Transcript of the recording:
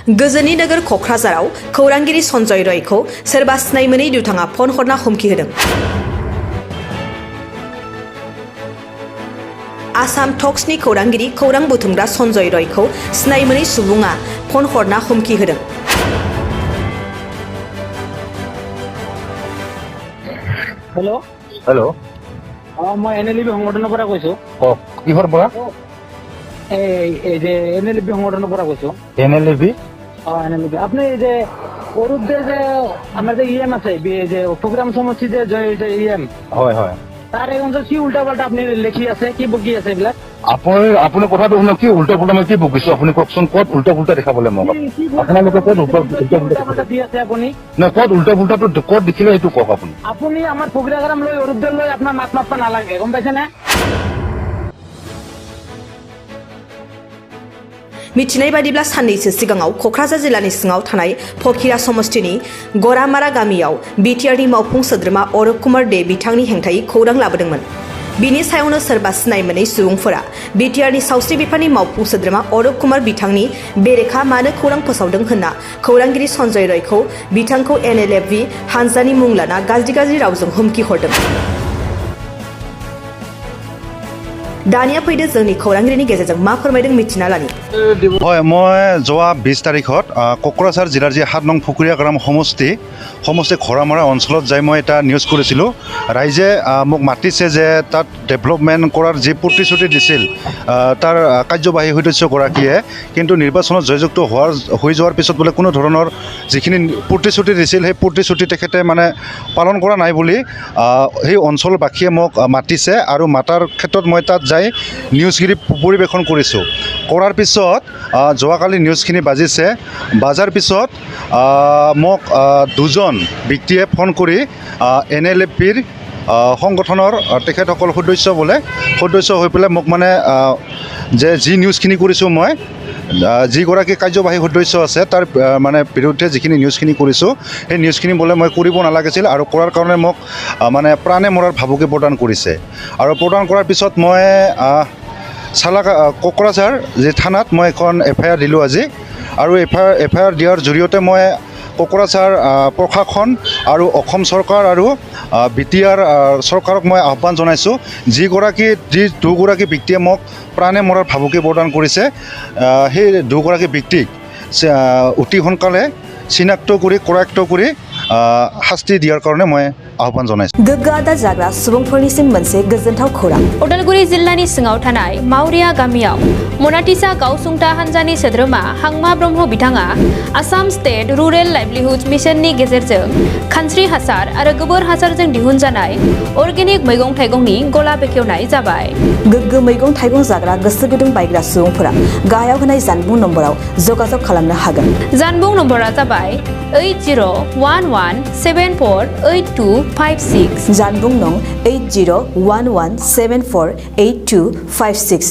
गोजोननि नोगोर क'क्राझाराव खौरांगिरि सन्जय रयखौ सोरबा सिनाय मोनै दुथाङा फन हरना हुमखि होदों। आसाम टक्सनि खौरांगिरि खौरां बुथुमग्रा सन्जय रयखौ सिनाय मोनै सुबुङा फन हरना हुमखि होदों। हेलो हेलो मैं एनएलबी সংগঠনৰ পৰা কৈছো। কিহৰ পৰা? এই যে এনএলবি সংগঠনৰ পৰা কৈছো। এনএলবি এনএলবি আপনি যে অৰুদে যে আমাৰ যে ইএম আছে যে প্ৰগ্ৰাম সমষ্টি যে ইএম হয় হয় তাৰ এই অঞ্চল কি উল্টা পাল্টা আপনি লিখি আছে কি বকি আছে এইবিলাক আপুনি কথাটো শুনক কি উল্টা পুল্টা মই কি বকিছো আপুনি কওকচোন ক'ত উল্টা পুল্টা দেখা পালে মোক আপোনালোকে ক'ত উল্টা পুল্টা দি আছে আপুনি না ক'ত উল্টা পুল্টাটো ক'ত দেখিলে এইটো কওক আপুনি আপুনি আমাৰ প্ৰগ্ৰাম লৈ অৰুদে লৈ আপোনাৰ মাত মাতবা নালাগে গম পাইছেনে मिथिनाय बादिब्ला साननैसो सिगाङाव क'क्राझार जिल्लानि सिङाव थानाय फकिरा समष्टिनि गरामारा गामियाव बिटिआरनि मावफुं सोद्रोमा अरुप कुमार दे बिथांनि हेंथायै खौरां लाबोदोंमोन। बिनि सायावनो सोरबा सिनाय मोनै सुबुंफोरा बिटिआरनि सावस्रि बिफाननि मावफुं सोद्रोमा अरुप कुमार बिथांनि बेरेखा मानो खौरां फोसावदों होनना खौरांगिरि सन्जय रयखौ बिथांखौ एनएलएफबि हानजानि मुं लाना गाज्रि रावजों हुमखि हरदों। दानिया फैदो जोंनि खौरांगिरिनि गेजेरजों मा फोरमायदों मिथिना लानि। হয় মই যোৱা 20 তাৰিখত কোকৰাঝাৰ জিলাৰ যি 7 নং ফুকুৰীয়া গ্ৰাম সমষ্টি ঘৰামাৰা অঞ্চলত যাই মই এটা নিউজ কৰিছিলোঁ। ৰাইজে মোক মাতিছে যে তাত ডেভেলপমেণ্ট কৰাৰ যি প্ৰতিশ্ৰুতি দিছিল তাৰ কাৰ্যবাহী সদস্যগৰাকীয়ে কিন্তু নিৰ্বাচনত জয়যুক্ত হৈ যোৱাৰ পিছত বোলে কোনো ধৰণৰ যিখিনি প্ৰতিশ্ৰুতি দিছিল সেই প্ৰতিশ্ৰুতি তেখেতে মানে পালন কৰা নাই বুলি সেই অঞ্চলবাসীয়ে মোক মাতিছে আৰু মাতাৰ ক্ষেত্ৰত মই তাত যাই নিউজখিনি পৰিৱেশন কৰিছোঁ। কৰাৰ পিছত যোৱাকালি নিউজখিনি বাজাৰ পিছত মোক দুজন ব্যক্তিয়ে ফোন কৰি এনএলএফবিৰ সংগঠনৰ তেখেতসকল সদস্য হৈ পেলাই মোক মানে যে যি নিউজখিনি কৰিছোঁ মই যিগৰাকী কাৰ্যবাহী সদস্য আছে তাৰ মানে বিৰুদ্ধে যিখিনি নিউজখিনি কৰিছোঁ সেই নিউজখিনি বোলে মই কৰিব নালাগিছিল আৰু কৰাৰ কাৰণে মোক মানে প্ৰাণে মৰাৰ ভাবুকি প্ৰদান কৰিছে আৰু প্ৰদান কৰাৰ পিছত মই কোকৰাঝাৰ যি থানাত মই এখন FIR দিলোঁ আজি আৰু FIR দিয়াৰ জৰিয়তে মই কোকৰাঝাৰ প্ৰশাসন আৰু অসম চৰকাৰ আৰু বিটিআৰ চৰকাৰক মই আহ্বান জনাইছোঁ যি দুগৰাকী ব্যক্তিয়ে মোক প্ৰাণে মৰাৰ ভাবুকি প্ৰদান কৰিছে সেই দুগৰাকী ব্যক্তিক অতি সোনকালে চিনাক্ত কৰি শাস্তি দিয়াৰ কাৰণে মই आह्वान जनाय गोग्गो आदार जाग्रा सुबुंफोरनिसिम मोनसे गोजोनथाव खौरां उदालगुरि जिल्लानि सिङाव थानाय मावरिया गामियाव मनाटिसा गावसुंथा हानजानि सोद्रोमा हांमा ब्रह्म बिथाङा आसाम स्टेट रुरेल लाइवलीहुड मिशननि गेजेरजों खानस्रि हासार आरो गोबोर हासारजों दिहुनजानाय अर्गेनिक मैगं थाइगंनि गला बेखेवनाय जाबाय। गोग्गो मैगं थाइगं जाग्रा गोसो गुदुं बायग्रा सुबुंफोरा गाहायाव होनाय जानबुं नम्बराव जगाजग खालामनो हागोन। जानबुं नम्बरा जाबाय 8011748256 जानबुं नं 8011748256।